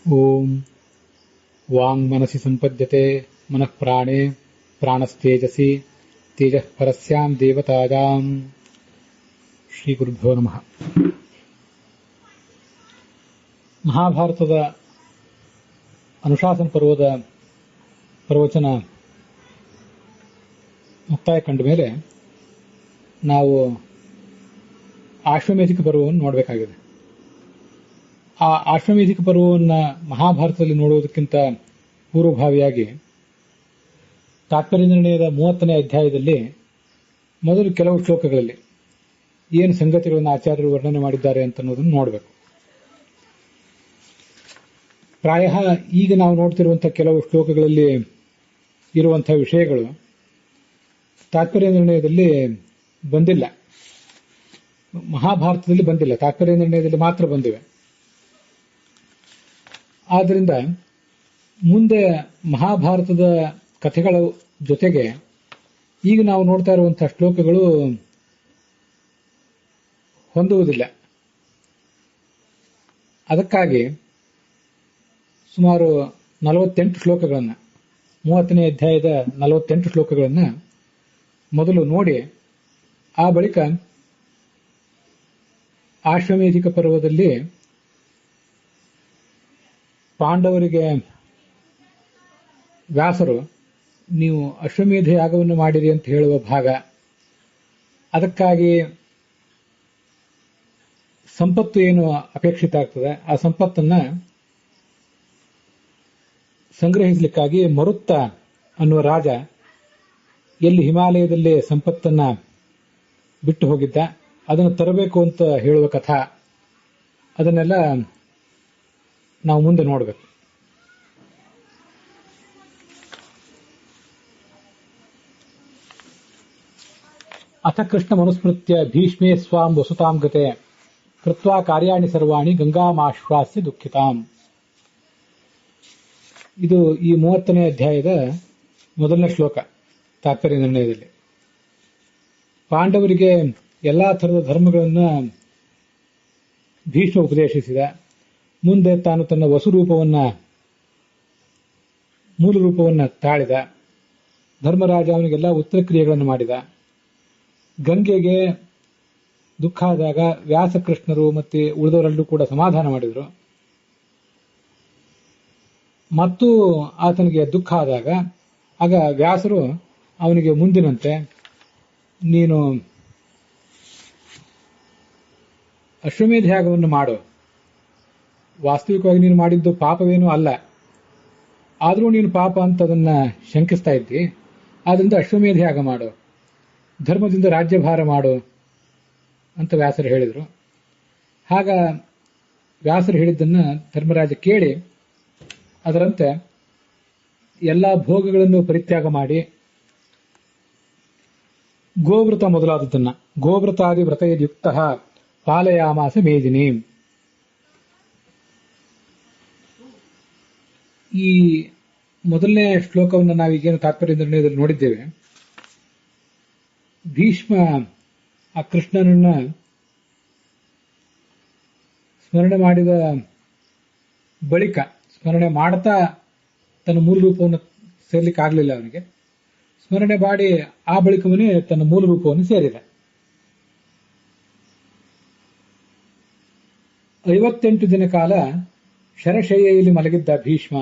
ಓಂ Wang ಮನಸಿ ಸಂಪದ್ಯತೆ ಮನಃ ಪ್ರಾಣೇ ಪ್ರಾಣಸ್ತೇಜಸಿ ತೇಜಃ ಪರಸ್ಯಾಂ ದೇವತಾಯಾಂ. ಶ್ರೀ ಗುರುಭ್ಯೋ ನಮಃ. ಮಹಾಭಾರತದ ಅನುಶಾಸನ ಪರ್ವದ ಪ್ರವಚನ ಮುಕ್ತಾಯ ಕಂಡ ಮೇಲೆ ನಾವು ಆಶ್ವಮೇಧಿಕ ಪರ್ವವನ್ನು ನೋಡಬೇಕಾಗಿದೆ. ಆ ಆಶ್ವಮೇಧಿಕ ಪರ್ವವನ್ನು ಮಹಾಭಾರತದಲ್ಲಿ ನೋಡುವುದಕ್ಕಿಂತ ಪೂರ್ವಭಾವಿಯಾಗಿ ತಾತ್ಪರ್ಯ ನಿರ್ಣಯದ 30ನೇ ಅಧ್ಯಾಯದಲ್ಲಿ ಮೊದಲು ಕೆಲವು ಶ್ಲೋಕಗಳಲ್ಲಿ ಏನು ಸಂಗತಿಗಳನ್ನು ಆಚಾರ್ಯರು ವರ್ಣನೆ ಮಾಡಿದ್ದಾರೆ ಅಂತ ಅನ್ನೋದನ್ನು ನೋಡಬೇಕು. ಪ್ರಾಯ ಈಗ ನಾವು ನೋಡ್ತಿರುವಂತಹ ಕೆಲವು ಶ್ಲೋಕಗಳಲ್ಲಿ ಇರುವಂತಹ ವಿಷಯಗಳು ತಾತ್ಪರ್ಯ ನಿರ್ಣಯದಲ್ಲಿ ಬಂದಿಲ್ಲ, ಮಹಾಭಾರತದಲ್ಲಿ ಬಂದಿಲ್ಲ, ತಾತ್ಪರ್ಯ ನಿರ್ಣಯದಲ್ಲಿ ಮಾತ್ರ ಬಂದಿವೆ. ಆದ್ದರಿಂದ ಮುಂದೆ ಮಹಾಭಾರತದ ಕಥೆಗಳ ಜೊತೆಗೆ ಈಗ ನಾವು ನೋಡ್ತಾ ಇರುವಂತಹ ಶ್ಲೋಕಗಳು ಹೊಂದುವುದಿಲ್ಲ. ಅದಕ್ಕಾಗಿ ಸುಮಾರು 48 ಶ್ಲೋಕಗಳನ್ನು, 30ನೇ ಅಧ್ಯಾಯದ 48 ಶ್ಲೋಕಗಳನ್ನು ಮೊದಲು ನೋಡಿ ಆ ಬಳಿಕ ಆಶ್ವಮೇಧಿಕ ಪರ್ವದಲ್ಲಿ ಪಾಂಡವರಿಗೆ ವ್ಯಾಸರು ನೀವು ಅಶ್ವಮೇಧ ಯಾಗವನ್ನು ಮಾಡಿರಿ ಅಂತ ಹೇಳುವ ಭಾಗ, ಅದಕ್ಕಾಗಿ ಸಂಪತ್ತು ಏನು ಅಪೇಕ್ಷಿತ ಆಗ್ತದೆ ಆ ಸಂಪತ್ತನ್ನ ಸಂಗ್ರಹಿಸಲಿಕ್ಕಾಗಿ ಮರುತ್ತ ಅನ್ನುವ ರಾಜ ಎಲ್ಲಿ ಹಿಮಾಲಯದಲ್ಲಿ ಸಂಪತ್ತನ್ನ ಬಿಟ್ಟು ಹೋಗಿದ್ದ ಅದನ್ನು ತರಬೇಕು ಅಂತ ಹೇಳುವ ಕಥಾ, ಅದನ್ನೆಲ್ಲ ನಾವು ಮುಂದೆ ನೋಡಬೇಕು. ಅಥ ಕೃಷ್ಣ ಮನುಸ್ಮೃತ್ಯ ಭೀಷ್ಮೇ ಸ್ವಾಂ ವಸುತಾಂ ಗತೆ ಕೃತ್ವಾ ಕಾರ್ಯಾಣಿ ಸರ್ವಾಣಿ ಗಂಗಾಮಾಶ್ವಾಸ್ಯ ದುಃಖಿತಾಂ. ಇದು ಈ 30ನೇ ಅಧ್ಯಾಯದ ಮೊದಲನೇ ಶ್ಲೋಕ ತಾತ್ಪರ್ಯ ನಿರ್ಣಯದಲ್ಲಿ. ಪಾಂಡವರಿಗೆ ಎಲ್ಲಾ ಥರದ ಧರ್ಮಗಳನ್ನು ಭೀಷ್ಮ ಉಪದೇಶಿಸಿದ. ಮುಂದೆ ತಾನು ತನ್ನ ವಸುರೂಪವನ್ನ, ಮೂಲ ರೂಪವನ್ನು ತಾಳಿದ. ಧರ್ಮರಾಜ ಅವನಿಗೆಲ್ಲ ಉತ್ತರ ಕ್ರಿಯೆಗಳನ್ನು ಮಾಡಿದ. ಗಂಗೆಗೆ ದುಃಖ ಆದಾಗ ವ್ಯಾಸಕೃಷ್ಣರು ಮತ್ತೆ ಉಳಿದವರೆಲ್ಲರೂ ಕೂಡ ಸಮಾಧಾನ ಮಾಡಿದರು. ಮತ್ತು ಆತನಿಗೆ ದುಃಖ ಆದಾಗ ಆಗ ವ್ಯಾಸರು ಅವನಿಗೆ ಮುಂದಿನಂತೆ ನೀನು ಅಶ್ವಮೇಧ ಯಾಗವನ್ನು ಮಾಡು, ವಾಸ್ತವಿಕವಾಗಿ ನೀನು ಮಾಡಿದ್ದು ಪಾಪವೇನೂ ಅಲ್ಲ, ಆದರೂ ನೀನು ಪಾಪ ಅಂತ ಅದನ್ನ ಶಂಕಿಸ್ತಾ ಇದ್ದಿ, ಆದ್ರಿಂದ ಅಶ್ವಮೇಧ ಯಾಗ ಮಾಡು, ಧರ್ಮದಿಂದ ರಾಜ್ಯಭಾರ ಮಾಡು ಅಂತ ವ್ಯಾಸರು ಹೇಳಿದರು. ಆಗ ವ್ಯಾಸರು ಹೇಳಿದ್ದನ್ನ ಧರ್ಮರಾಜ ಕೇಳಿ ಅದರಂತೆ ಎಲ್ಲಾ ಭೋಗಗಳನ್ನು ಪರಿತ್ಯಾಗ ಮಾಡಿ ಗೋವ್ರತ ಮೊದಲಾದದನ್ನ, ಗೋವ್ರತಾದಿ ವ್ರತಯುಕ್ತ ಪಾಲಯಾಮಾಸ ಮೇದಿನಿ. ಈ ಮೊದಲನೇ ಶ್ಲೋಕವನ್ನು ನಾವೀಗೇನು ತಾತ್ಪರ್ಯ ನಿರ್ಣಯದಲ್ಲಿ ನೋಡಿದ್ದೇವೆ. ಭೀಷ್ಮ ಆ ಕೃಷ್ಣನನ್ನ ಸ್ಮರಣೆ ಮಾಡಿದ ಬಳಿಕ, ಸ್ಮರಣೆ ಮಾಡ್ತಾ ತನ್ನ ಮೂಲ ರೂಪವನ್ನು ಸೇರ್ಲಿಕ್ಕೆ ಆಗಲಿಲ್ಲ ಅವನಿಗೆ. ಸ್ಮರಣೆ ಮಾಡಿ ಆ ಬಳಿಕವನೇ ತನ್ನ ಮೂಲ ರೂಪವನ್ನು ಸೇರಿದ. 58 ದಿನ ಕಾಲ ಶರಶಯ್ಯಲ್ಲಿ ಮಲಗಿದ್ದ ಭೀಷ್ಮ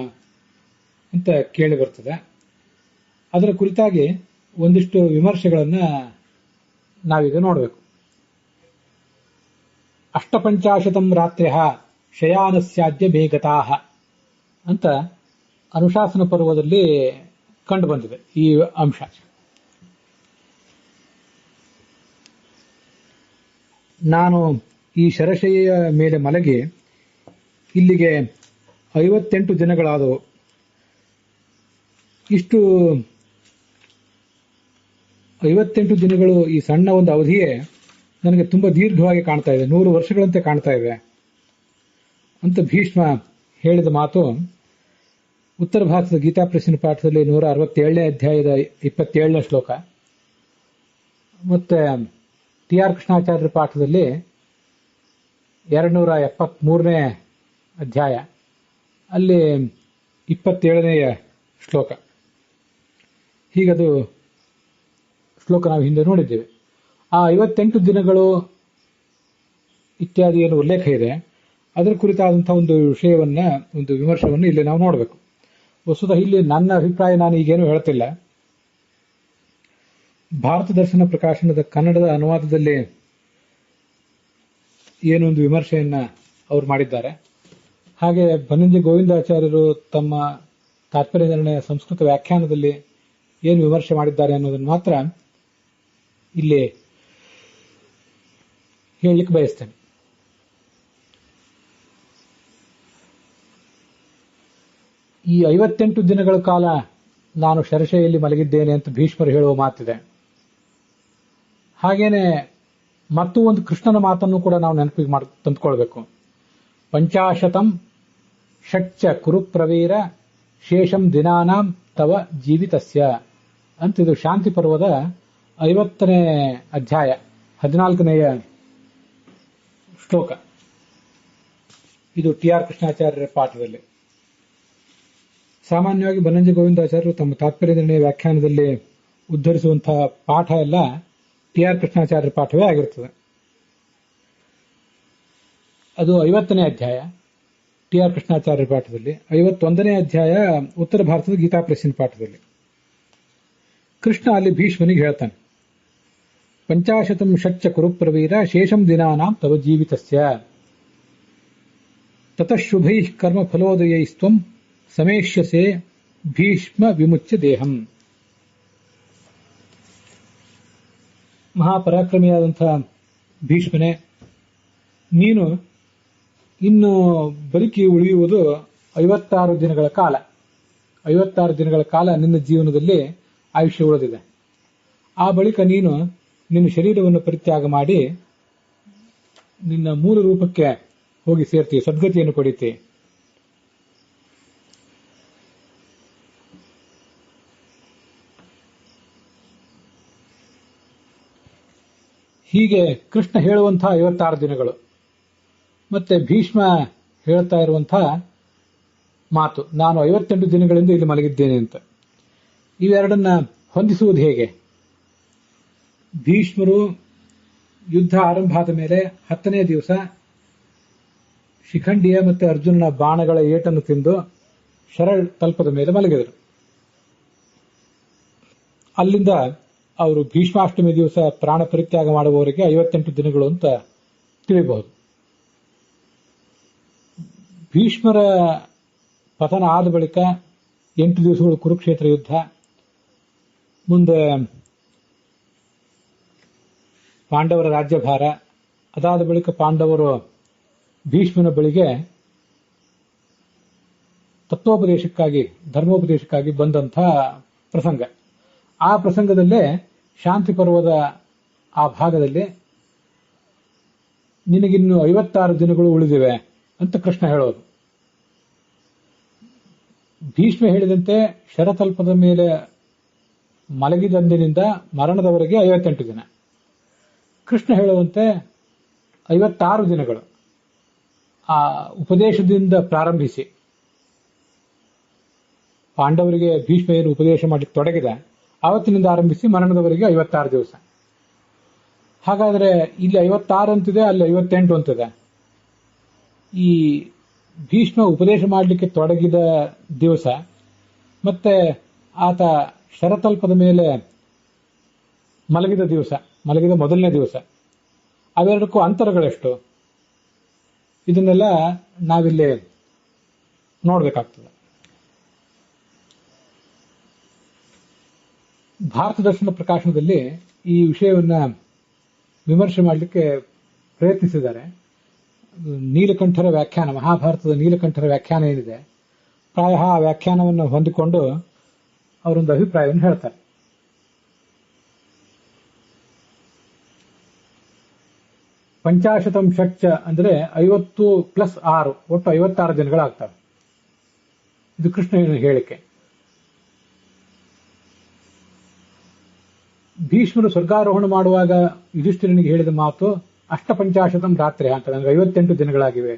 ಅಂತ ಕೇಳಿ ಬರ್ತದೆ. ಅದರ ಕುರಿತಾಗಿ ಒಂದಿಷ್ಟು ವಿಮರ್ಶೆಗಳನ್ನ ನಾವೀಗ ನೋಡಬೇಕು. 850 ರಾತ್ರ್ಯ ಶಯಾನಸ್ಯಾದ್ಯ ಬೇಗತಾಹ ಅಂತ ಅನುಶಾಸನ ಪರ್ವದಲ್ಲಿ ಕಂಡು ಬಂದಿದೆ ಈ ಅಂಶ. ನಾನು ಈ ಶರಶಯ್ಯ ಮೇಲೆ ಮಲಗಿ ಇಲ್ಲಿಗೆ 58 ದಿನಗಳಾದವು. ಇಷ್ಟು 58 ದಿನಗಳು, ಈ ಸಣ್ಣ ಒಂದು ಅವಧಿಯೇ ನನಗೆ ತುಂಬಾ ದೀರ್ಘವಾಗಿ ಕಾಣ್ತಾ ಇದೆ, 100 ವರ್ಷಗಳಂತೆ ಕಾಣ್ತಾ ಇದೆ ಅಂತ ಭೀಷ್ಮ ಹೇಳಿದ ಮಾತು ಉತ್ತರ ಭಾರತದ ಗೀತಾ ಪ್ರಶ್ನೆ ಪಾಠದಲ್ಲಿ 167ನೇ ಅಧ್ಯಾಯದ 27ನೇ ಶ್ಲೋಕ, ಮತ್ತೆ ಟಿ ಆರ್ ಕೃಷ್ಣಾಚಾರ್ಯರ ಪಾಠದಲ್ಲಿ 273ನೇ ಅಧ್ಯಾಯ ಅಲ್ಲಿ 27ನೆಯ ಶ್ಲೋಕ. ಹೀಗದು ಶ್ಲೋಕ ನಾವು ಹಿಂದೆ ನೋಡಿದ್ದೇವೆ. ಆ 58 ದಿನಗಳು ಇತ್ಯಾದಿ ಏನು ಉಲ್ಲೇಖ ಇದೆ, ಅದರ ಕುರಿತಾದಂತಹ ಒಂದು ವಿಷಯವನ್ನ, ಒಂದು ವಿಮರ್ಶವನ್ನು ಇಲ್ಲಿ ನಾವು ನೋಡಬೇಕು. ವಸ್ತುತಃ ಇಲ್ಲಿ ನನ್ನ ಅಭಿಪ್ರಾಯ ನಾನು ಈಗೇನು ಹೇಳ್ತಿಲ್ಲ. ಭಾರತ ದರ್ಶನ ಪ್ರಕಾಶನದ ಕನ್ನಡದ ಅನುವಾದದಲ್ಲಿ ಏನೊಂದು ವಿಮರ್ಶೆಯನ್ನ ಅವರು ಮಾಡಿದ್ದಾರೆ, ಹಾಗೆ ಬನ್ನಂಜೆ ಗೋವಿಂದಾಚಾರ್ಯರು ತಮ್ಮ ತಾತ್ಪರ್ಯ ನಿರ್ಣಯ ಸಂಸ್ಕೃತ ವ್ಯಾಖ್ಯಾನದಲ್ಲಿ ಏನು ವಿಮರ್ಶೆ ಮಾಡಿದ್ದಾರೆ ಅನ್ನೋದನ್ನು ಮಾತ್ರ ಇಲ್ಲಿ ಹೇಳಲಿಕ್ಕೆ ಬಯಸ್ತೇನೆ. ಈ 58 ದಿನಗಳ ಕಾಲ ನಾನು ಶರಶೈಯಲ್ಲಿ ಮಲಗಿದ್ದೇನೆ ಅಂತ ಭೀಷ್ಮರು ಹೇಳುವ ಮಾತಿದೆ. ಹಾಗೇನೆ ಮತ್ತೂ ಒಂದು ಕೃಷ್ಣನ ಮಾತನ್ನು ಕೂಡ ನಾವು ನೆನಪಿಗೆ ತಂದುಕೊಳ್ಬೇಕು. ಪಂಚಾಶತಂ ಷಟ್ಚ ಕುರುಪ್ರವೀರ ಶೇಷಂ ದಿನಾನಾಂ ತವ ಜೀವಿತಸ್ಯ ಅಂತ ಇದು ಶಾಂತಿ ಪರ್ವದ 50ನೇ ಅಧ್ಯಾಯ 14ನೆಯ ಶ್ಲೋಕ. ಇದು ಟಿ.ಆರ್. ಕೃಷ್ಣಾಚಾರ್ಯರ ಪಾಠದಲ್ಲಿ. ಸಾಮಾನ್ಯವಾಗಿ ಬನ್ನಂಜೆ ಗೋವಿಂದಾಚಾರ್ಯರು ತಮ್ಮ ತಾತ್ಪರ್ಯ ನಿರ್ಣಯ ವ್ಯಾಖ್ಯಾನದಲ್ಲಿ ಉದ್ಧರಿಸುವಂತಹ ಪಾಠ ಎಲ್ಲ ಟಿ.ಆರ್. ಕೃಷ್ಣಾಚಾರ್ಯರ ಪಾಠವೇ ಆಗಿರುತ್ತದೆ. ಅದು 50ನೇ ಅಧ್ಯಾಯ ಟಿ.ಆರ್. ಕೃಷ್ಣಾಚಾರ್ಯರ ಪಾಠದಲ್ಲಿ. 51ನೇ ಅಧ್ಯಾಯ ಉತ್ತರ ಭಾರತದ ಗೀತಾ ಪ್ರೆಸ್ಸಿನ ಪಾಠದಲ್ಲಿ. ಕೃಷ್ಣ ಅಲ್ಲಿ ಭೀಷ್ಮನಿಗೆ ಹೇಳ್ತಾನೆ, ಪಂಚಾಶತಂ ಷಟ್ಚ ಕುರುಪ್ರವೀರ ಶೇಷಂ ದಿನಾನಾಂ ತವ ಜೀವಿತಸ್ಯ ತತಃ ಶುಭೈಃ ಕರ್ಮ ಫಲೋದಯೈಸ್ತ್ವಂ ಸಮೇಷ್ಯಸೆ ಭೀಷ್ಮ ವಿಮುಚ್ಯ ದೇಹಂ. ಮಹಾಪರಾಕ್ರಮಿಯಾದಂತಹ ಭೀಷ್ಮನೇ, ನೀನು ಇನ್ನು ಬದುಕಿ ಉಳಿಯುವುದು 56 ದಿನಗಳ ಕಾಲ. 56 ದಿನಗಳ ಕಾಲ ನಿನ್ನ ಜೀವನದಲ್ಲಿ ಆಯುಷ್ಯ ಉಳಿದಿದೆ. ಆ ಬಳಿಕ ನೀನು ನಿನ್ನ ಶರೀರವನ್ನು ಪರಿತ್ಯಾಗ ಮಾಡಿ ನಿನ್ನ ಮೂಲ ರೂಪಕ್ಕೆ ಹೋಗಿ ಸೇರ್ತೀಯ, ಸದ್ಗತಿಯನ್ನು ಪಡಿತೀಯ. ಹೀಗೆ ಕೃಷ್ಣ ಹೇಳುವಂತಹ 56 ದಿನಗಳು ಮತ್ತೆ ಭೀಷ್ಮ ಹೇಳ್ತಾ ಇರುವಂತಹ ಮಾತು, ನಾನು 58 ದಿನಗಳಿಂದ ಇಲ್ಲಿ ಮಲಗಿದ್ದೇನೆ ಅಂತ. ಇವೆರಡನ್ನ ಹೊಂದಿಸುವುದು ಹೇಗೆ? ಭೀಷ್ಮರು ಯುದ್ಧ ಆರಂಭ ಆದ ಮೇಲೆ 10ನೇ ದಿವಸ ಶಿಖಂಡಿಯ ಮತ್ತು ಅರ್ಜುನನ ಬಾಣಗಳ ಏಟನ್ನು ತಿಂದು ಶರಳ್ ತಲ್ಪದ ಮೇಲೆ ಮಲಗಿದರು. ಅಲ್ಲಿಂದ ಅವರು ಭೀಷ್ಮಾಷ್ಟಮಿ ದಿವಸ ಪ್ರಾಣ ಪರಿತ್ಯಾಗ ಮಾಡುವವರೆಗೆ 58 ದಿನಗಳು ಅಂತ ತಿಳಿಯಬಹುದು. ಭೀಷ್ಮರ ಪತನ ಆದ ಬಳಿಕ 8 ದಿವಸಗಳು ಕುರುಕ್ಷೇತ್ರ ಯುದ್ಧ, ಮುಂದೆ ಪಾಂಡವರ ರಾಜ್ಯಭಾರ, ಅದಾದ ಬಳಿಕ ಪಾಂಡವರು ಭೀಷ್ಮನ ಬಳಿಗೆ ತತ್ವೋಪದೇಶಕ್ಕಾಗಿ, ಧರ್ಮೋಪದೇಶಕ್ಕಾಗಿ ಬಂದಂತಹ ಪ್ರಸಂಗ. ಆ ಪ್ರಸಂಗದಲ್ಲೇ ಶಾಂತಿ ಪರ್ವದ ಆ ಭಾಗದಲ್ಲಿ ನಿನಗಿನ್ನು 56 ದಿನಗಳು ಉಳಿದಿವೆ ಅಂತ ಕೃಷ್ಣ ಹೇಳೋದು. ಭೀಷ್ಮ ಹೇಳಿದಂತೆ ಶರತಲ್ಪದ ಮೇಲೆ ಮಲಗಿದಂದಿನಿಂದ ಮರಣದವರೆಗೆ 58 ದಿನ. ಕೃಷ್ಣ ಹೇಳುವಂತೆ 56 ದಿನಗಳು. ಆ ಉಪದೇಶದಿಂದ ಪ್ರಾರಂಭಿಸಿ ಪಾಂಡವರಿಗೆ ಭೀಷ್ಮ ಏನು ಉಪದೇಶ ಮಾಡಿ ತೊಡಗಿದ ಆವತ್ತಿನಿಂದ ಆರಂಭಿಸಿ ಮರಣದವರೆಗೆ 56 ದಿವಸ. ಹಾಗಾದ್ರೆ ಇಲ್ಲಿ 56 ಅಂತಿದೆ, ಅಲ್ಲಿ 58 ಅಂತಿದೆ. ಈ ಭೀಷ್ಮ ಉಪದೇಶ ಮಾಡಲಿಕ್ಕೆ ತೊಡಗಿದ ದಿವಸ ಮತ್ತೆ ಆತ ಶರತಲ್ಪದ ಮೇಲೆ ಮಲಗಿದ ಮೊದಲನೇ ದಿವಸ, ಅವೆರಡಕ್ಕೂ ಅಂತರಗಳೆಷ್ಟು? ಇದನ್ನೆಲ್ಲ ನಾವಿಲ್ಲಿ ನೋಡಬೇಕಾಗ್ತದೆ. ಭಾರತ ದರ್ಶನ ಪ್ರಕಾಶನದಲ್ಲಿ ಈ ವಿಷಯವನ್ನ ವಿಮರ್ಶೆ ಮಾಡಲಿಕ್ಕೆ ಪ್ರಯತ್ನಿಸಿದ್ದಾರೆ. ನೀಲಕಂಠರ ವ್ಯಾಖ್ಯಾನ, ಮಹಾಭಾರತದ ನೀಲಕಂಠರ ವ್ಯಾಖ್ಯಾನ ಏನಿದೆ, ಪ್ರಾಯ ಆ ವ್ಯಾಖ್ಯಾನವನ್ನು ಹೊಂದಿಕೊಂಡು ಅವರೊಂದು ಅಭಿಪ್ರಾಯವನ್ನು ಹೇಳ್ತಾರೆ. ಪಂಚಾಶತಂ ಷಟ್ಚ ಅಂದ್ರೆ 50 + 6 ಒಟ್ಟು 56 ದಿನಗಳಾಗ್ತವೆ. ಇದು ಕೃಷ್ಣನ ಹೇಳಿಕೆ. ಭೀಷ್ಮರು ಸ್ವರ್ಗಾರೋಹಣ ಮಾಡುವಾಗ ಯುಧಿಷ್ಠಿರನಿಗೆ ಹೇಳಿದ ಮಾತು ಅಷ್ಟಪಂಚಾಶತಂ ರಾತ್ರಿ ಅಂತ, ನನಗೆ 58 ದಿನಗಳಾಗಿವೆ.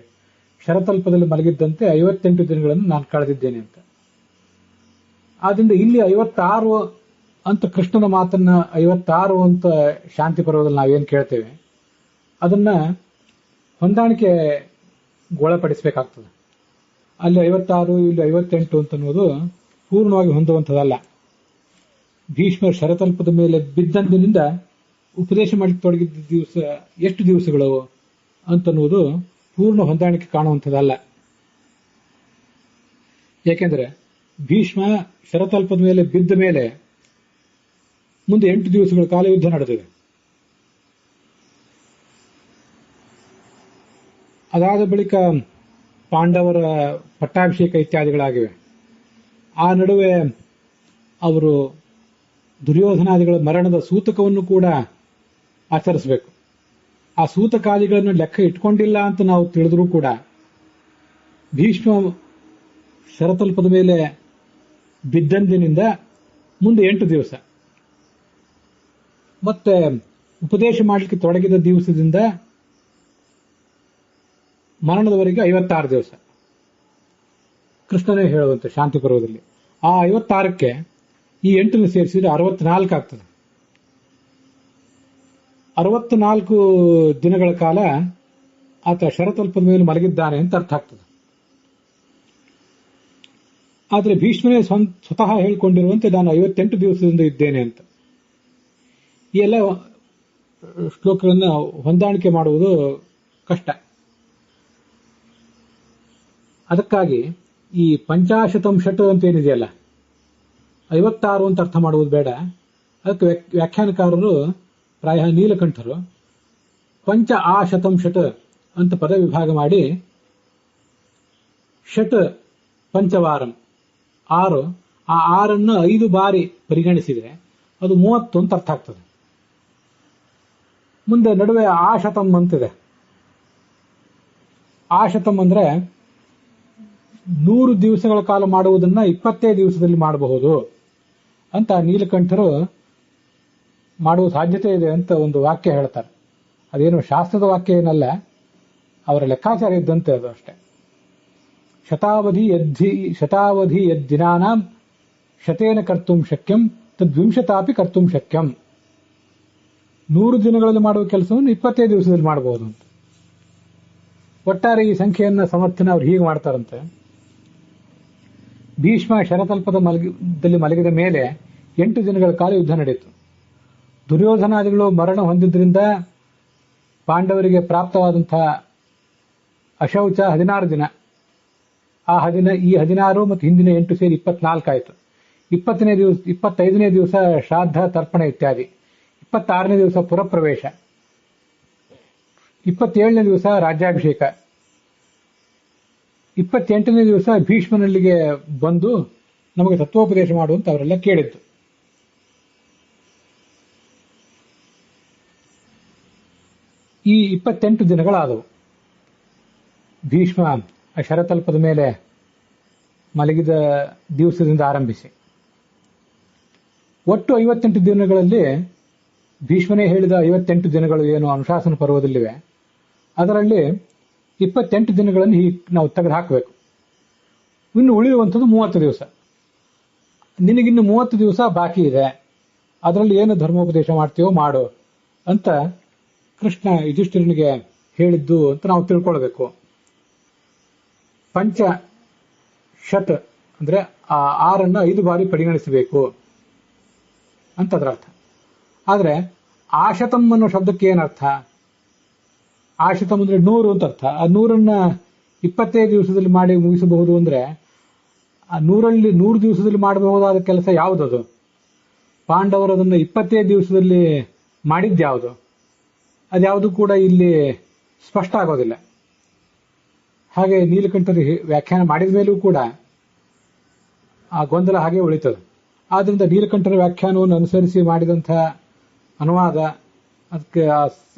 ಶರತಲ್ಪದಲ್ಲಿ ಮಲಗಿದ್ದಂತೆ 58 ದಿನಗಳನ್ನು ನಾನು ಕಳೆದಿದ್ದೇನೆ ಅಂತ. ಆದ್ರಿಂದ ಇಲ್ಲಿ 56 ಅಂತ ಕೃಷ್ಣನ ಮಾತನ್ನ 56 ಅಂತ ಶಾಂತಿ ಪರ್ವದಲ್ಲಿ ನಾವೇನು ಕೇಳ್ತೇವೆ ಅದನ್ನ ಹೊಂದಾಣಿಕೆ ಒಳಪಡಿಸಬೇಕಾಗ್ತದೆ. ಅಲ್ಲಿ 56 ಇಲ್ಲಿ 58 ಅಂತ ಅನ್ನೋದು ಪೂರ್ಣವಾಗಿ ಹೊಂದುವಂಥದ್ದಲ್ಲ. ಭೀಷ್ಮರ ಶರತಲ್ಪದ ಮೇಲೆ ಬಿದ್ದಂದಿನಿಂದ ಉಪದೇಶ ಮಾಡಲಿಕ್ಕೆ ತೊಡಗಿದ್ದ ದಿವಸ ಎಷ್ಟು ದಿವಸಗಳು ಅಂತನ್ನುವುದು ಪೂರ್ಣ ಹೊಂದಾಣಿಕೆ ಕಾಣುವಂಥದ್ದಲ್ಲ. ಯಾಕೆಂದ್ರೆ ಭೀಷ್ಮ ಶರತಲ್ಪದ ಮೇಲೆ ಬಿದ್ದ ಮೇಲೆ ಮುಂದೆ 8 ದಿವಸಗಳ ಕಾಲ ಯುದ್ಧ ನಡೆದಿದೆ. ಅದಾದ ಬಳಿಕ ಪಾಂಡವರ ಪಟ್ಟಾಭಿಷೇಕ ಇತ್ಯಾದಿಗಳಾಗಿವೆ. ಆ ನಡುವೆ ಅವರು ದುರ್ಯೋಧನಾದಿಗಳ ಮರಣದ ಸೂತಕವನ್ನು ಕೂಡ ಆಚರಿಸಬೇಕು. ಆ ಸೂತಕಾದಿಗಳನ್ನು ಲೆಕ್ಕ ಇಟ್ಕೊಂಡಿಲ್ಲ ಅಂತ ನಾವು ತಿಳಿದ್ರೂ ಕೂಡ ಭೀಷ್ಮ ಶರತಲ್ಪದ ಮೇಲೆ ಬಿದ್ದಂದಿನಿಂದ ಮುಂದೆ 8 ದಿವಸ ಮತ್ತೆ ಉಪದೇಶ ಮಾಡಲಿಕ್ಕೆ ತೊಡಗಿದ ದಿವಸದಿಂದ ಮರಣದವರೆಗೆ 56 ದಿವಸ ಕೃಷ್ಣನೇ ಹೇಳುವಂತೆ ಶಾಂತಿ ಪರ್ವದಲ್ಲಿ. ಆ 56ಕ್ಕೆ ಈ 8 ಸೇರಿಸಿದ್ರೆ 64 ಆಗ್ತದೆ. 64 ದಿನಗಳ ಕಾಲ ಆತ ಶರತಲ್ಪದ ಮೇಲೆ ಮಲಗಿದ್ದಾನೆ ಅಂತ ಅರ್ಥ ಆಗ್ತದೆ. ಆದರೆ ಭೀಷ್ಮನೇ ಸ್ವತಃ ಹೇಳಿಕೊಂಡಿರುವಂತೆ ನಾನು 58 ದಿವಸದಿಂದ ಇದ್ದೇನೆ ಅಂತ. ಈ ಎಲ್ಲ ಶ್ಲೋಕಗಳನ್ನು ಹೊಂದಾಣಿಕೆ ಮಾಡುವುದು ಕಷ್ಟ. ಅದಕ್ಕಾಗಿ ಈ ಪಂಚಾಶತಂ ಷಟ್ ಅಂತ ಏನಿದೆಯಲ್ಲ 56 ಅಂತ ಅರ್ಥ ಮಾಡುವುದು ಬೇಡ. ಅದಕ್ಕೆ ವ್ಯಾಖ್ಯಾನಕಾರರು ಪ್ರಾಯ ನೀಲಕಂಠರು ಪಂಚ ಆಶತಂ ಷಟ್ ಅಂತ ಪದ ವಿಭಾಗ ಮಾಡಿ ಷಟ್ ಪಂಚವಾರಂ 6 ಆ 6 5 ಬಾರಿ ಪರಿಗಣಿಸಿದರೆ ಅದು 30 ಅಂತ ಅರ್ಥ ಆಗ್ತದೆ. ಮುಂದೆ ನಡುವೆ ಆಶತಂ ಅಂತಿದೆ. ಆಶತಂ ಅಂದ್ರೆ 100 ದಿವಸಗಳ ಕಾಲ ಮಾಡುವುದನ್ನ 20 ದಿವಸದಲ್ಲಿ ಮಾಡಬಹುದು ಅಂತ ನೀಲಕಂಠರು ಮಾಡುವ ಸಾಧ್ಯತೆ ಇದೆ ಅಂತ ಒಂದು ವಾಕ್ಯ ಹೇಳ್ತಾರೆ. ಅದೇನು ಶಾಸ್ತ್ರದ ವಾಕ್ಯ ಏನಲ್ಲ, ಅವರ ಲೆಕ್ಕಾಚಾರ ಇದ್ದಂತೆ ಅದು ಅಷ್ಟೇ. ಶತಾವಧಿ ಯದ್ದಿನಾನಾಂ ಶತೇನ ಕರ್ತುಂ ಶಕ್ಯಂ ತದ್ವಿಂಶತಾಪಿ ಕರ್ತುಂ ಶಕ್ಯಂ. 100 ದಿನಗಳಲ್ಲಿ ಮಾಡುವ ಕೆಲಸವನ್ನು 25 ದಿವಸದಲ್ಲಿ ಮಾಡಬಹುದು ಅಂತ. ಒಟ್ಟಾರೆ ಈ ಸಂಖ್ಯೆಯನ್ನ ಸಮರ್ಥನೆ ಅವ್ರು ಹೀಗೆ ಮಾಡ್ತಾರಂತೆ. ಭೀಷ್ಮ ಶರತಲ್ಪದಲ್ಲಿ ಮಲಗಿದ ಮೇಲೆ 8 ದಿನಗಳ ಕಾಲ ಯುದ್ಧ ನಡೆಯಿತು. ದುರ್ಯೋಧನಾದಿಗಳು ಮರಣ ಹೊಂದಿದ್ರಿಂದ ಪಾಂಡವರಿಗೆ ಪ್ರಾಪ್ತವಾದಂತಹ ಅಶೌಚ 16 ದಿನ. ಈ 16 ಮತ್ತು ಹಿಂದಿನ 8 ಸೇರಿ 24 ಆಯಿತು. 25ನೇ ದಿವಸ ಶ್ರಾದ್ದ ತರ್ಪಣ ಇತ್ಯಾದಿ. 26ನೇ ದಿವಸ ಪುರಪ್ರವೇಶ. 27ನೇ ದಿವಸ ರಾಜ್ಯಾಭಿಷೇಕ. 28ನೇ ದಿವಸ ಭೀಷ್ಮನಲ್ಲಿಗೆ ಬಂದು ನಮಗೆ ತತ್ವೋಪದೇಶ ಮಾಡುವಂತ ಅವರೆಲ್ಲ ಕೇಳಿದ್ದು. ಈ 28 ದಿನಗಳಾದವು. ಭೀಷ್ಮ ಶರತಲ್ಪದ ಮೇಲೆ ಮಲಗಿದ ದಿವಸದಿಂದ ಆರಂಭಿಸಿ ಒಟ್ಟು 58 ದಿನಗಳಲ್ಲಿ ಭೀಷ್ಮನೇ ಹೇಳಿದ 58 ದಿನಗಳು ಏನು ಅನುಶಾಸನ ಪರ್ವದಲ್ಲಿವೆ ಅದರಲ್ಲಿ 28 ದಿನಗಳನ್ನು ನಾವು ತೆಗೆದು ಹಾಕಬೇಕು. ಇನ್ನು ಉಳಿಯುವಂಥದ್ದು 30 ದಿವಸ. ನಿನಗಿನ್ನು 30 ದಿವಸ ಬಾಕಿ ಇದೆ, ಅದರಲ್ಲಿ ಏನು ಧರ್ಮೋಪದೇಶ ಮಾಡ್ತೀವೋ ಮಾಡು ಅಂತ ಕೃಷ್ಣ ಯುಧಿಷ್ಠಿರನಿಗೆ ಹೇಳಿದ್ದು ಅಂತ ನಾವು ತಿಳ್ಕೊಳ್ಬೇಕು. ಪಂಚ ಶತ್ ಅಂದ್ರೆ ಆ 6 5 ಬಾರಿ ಪರಿಗಣಿಸಬೇಕು ಅಂತ ಅದರ ಅರ್ಥ. ಆದ್ರೆ ಆಶತಂ ಅನ್ನೋ ಶಬ್ದಕ್ಕೆ ಏನರ್ಥ? ಆಶತಂ ಅಂದ್ರೆ 100 ಅಂತ ಅರ್ಥ. ಆ 100ನ್ನ 25 ದಿವಸದಲ್ಲಿ ಮಾಡಿ ಮುಗಿಸಬಹುದು ಅಂದ್ರೆ ಆ 100 ದಿವಸದಲ್ಲಿ ಮಾಡಬಹುದಾದ ಕೆಲಸ ಯಾವುದದು? ಪಾಂಡವರು ಅದನ್ನು 25 ದಿವಸದಲ್ಲಿ ಮಾಡಿದ್ಯಾವುದು? ಅದ್ಯಾವುದು ಕೂಡ ಇಲ್ಲಿ ಸ್ಪಷ್ಟ ಆಗೋದಿಲ್ಲ. ಹಾಗೆ ನೀಲಕಂಠರು ವ್ಯಾಖ್ಯಾನ ಮಾಡಿದ ಮೇಲೂ ಕೂಡ ಆ ಗೊಂದಲ ಹಾಗೆ ಉಳಿತದೆ. ಆದ್ರಿಂದ ನೀಲಕಂಠರ ವ್ಯಾಖ್ಯಾನವನ್ನು ಅನುಸರಿಸಿ ಮಾಡಿದಂತಹ ಅನುವಾದ, ಅದಕ್ಕೆ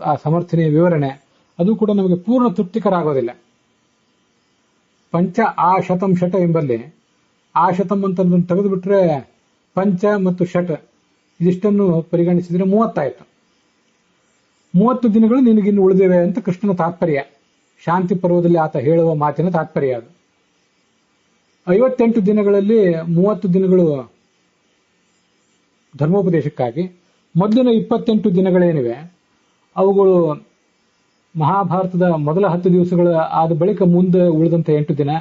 ಆ ಸಮರ್ಥನೆಯ ವಿವರಣೆ ಅದು ಕೂಡ ನಮಗೆ ಪೂರ್ಣ ತೃಪ್ತಿಕರ ಆಗೋದಿಲ್ಲ. ಪಂಚ ಆಶತಂ ಷಟ್ ಎಂಬಲ್ಲಿ ಆಶತಂ ಅಂತ ತೆಗೆದುಬಿಟ್ರೆ ಪಂಚ ಮತ್ತು ಷಟ್ ಇದಿಷ್ಟನ್ನು ಪರಿಗಣಿಸಿದ್ರೆ 30 ಆಯ್ತು. 30 ದಿನಗಳು ನಿನಗಿನ್ನು ಉಳಿದಿವೆ ಅಂತ ಕೃಷ್ಣನ ತಾತ್ಪರ್ಯ ಶಾಂತಿ ಪರ್ವದಲ್ಲಿ ಆತ ಹೇಳುವ ಮಾತಿನ ತಾತ್ಪರ್ಯ ಅದು. 58 ದಿನಗಳಲ್ಲಿ 30 ದಿನಗಳು ಧರ್ಮೋಪದೇಶಕ್ಕಾಗಿ, ಮೊದಲಿನ 28 ದಿನಗಳೇನಿವೆ ಅವುಗಳು ಮಹಾಭಾರತದ ಮೊದಲ 10 ದಿವಸಗಳ ಆದ ಬಳಿಕ ಮುಂದೆ ಉಳಿದಂಥ 8 ದಿನ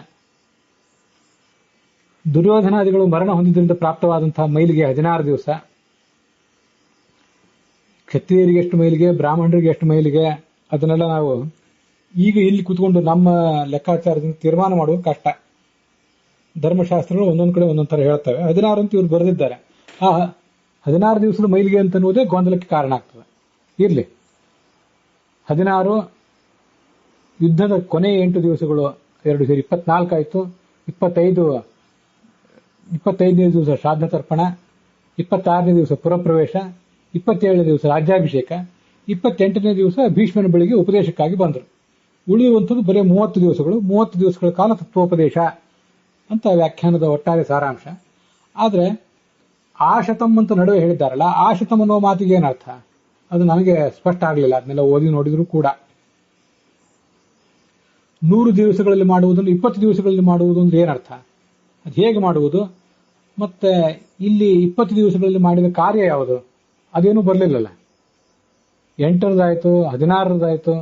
ದುರ್ಯೋಧನಾದಿಗಳು ಮರಣ ಹೊಂದಿದ್ದರಿಂದ ಪ್ರಾಪ್ತವಾದಂತಹ ಮೈಲಿಗೆ 16 ದಿವಸ, ಕ್ಷತ್ರಿಯರಿಗೆ ಎಷ್ಟು ಮೈಲಿಗೆ, ಬ್ರಾಹ್ಮಣರಿಗೆ ಎಷ್ಟು ಮೈಲಿಗೆ, ಅದನ್ನೆಲ್ಲ ನಾವು ಈಗ ಇಲ್ಲಿ ಕೂತ್ಕೊಂಡು ನಮ್ಮ ಲೆಕ್ಕಾಚಾರದಿಂದ ತೀರ್ಮಾನ ಮಾಡುವುದು ಕಷ್ಟ. ಧರ್ಮಶಾಸ್ತ್ರಗಳು ಒಂದೊಂದು ಕಡೆ ಒಂದೊಂದು ತರ ಹೇಳ್ತವೆ. 16 ಅಂತ ಇವ್ರು ಬರೆದಿದ್ದಾರೆ. ಆ 16 ದಿವಸದ ಮೈಲಿಗೆ ಅಂತ ಅನ್ನೋದೇ ಗೊಂದಲಕ್ಕೆ ಕಾರಣ ಆಗ್ತದೆ. ಇರ್ಲಿ, 16 ಯುದ್ಧದ ಕೊನೆ 8 ದಿವಸಗಳು 2 ಸೇರಿ 24 ಆಯಿತು. 25ನೇ ದಿವಸ ಶ್ರಾದ್ದ ತರ್ಪಣ, 26ನೇ ದಿವಸ ಪುರಪ್ರವೇಶ, 27ನೇ ದಿವಸ ರಾಜ್ಯಾಭಿಷೇಕ, 28ನೇ ದಿವಸ ಭೀಷ್ಮನ ಬಳಿಗೆ ಉಪದೇಶಕ್ಕಾಗಿ ಬಂದರು. ಉಳಿಯುವಂಥದ್ದು ಬರೀ 30 ದಿವಸಗಳು. 30 ದಿವಸಗಳ ಕಾಲ ತತ್ವೋಪದೇಶ ಅಂತ ವ್ಯಾಖ್ಯಾನದ ಒಟ್ಟಾರೆ ಸಾರಾಂಶ. ಆದರೆ ಆಶತಂ ಅಂತ ನಡುವೆ ಹೇಳಿದ್ದಾರಲ್ಲ, ಆಶತಂ ಅನ್ನೋ ಮಾತಿಗೆ ಏನರ್ಥ ಅದು ನನಗೆ ಸ್ಪಷ್ಟ ಆಗಲಿಲ್ಲ. ಅದನ್ನೆಲ್ಲ ಓದಿ ನೋಡಿದ್ರು ಕೂಡ 100 ದಿವಸಗಳಲ್ಲಿ ಮಾಡುವುದನ್ನು 20 ದಿವಸಗಳಲ್ಲಿ ಮಾಡುವುದು ಅಂದ್ರೆ ಏನರ್ಥ, ಅದು ಹೇಗೆ ಮಾಡುವುದು, ಮತ್ತೆ ಇಲ್ಲಿ 20 ದಿವಸಗಳಲ್ಲಿ ಮಾಡಿದ ಕಾರ್ಯ ಯಾವುದು, ಅದೇನೂ ಬರಲಿಲ್ಲಲ್ಲ. 8ರದಾಯ್ತು, 16ರದಾಯ್ತು,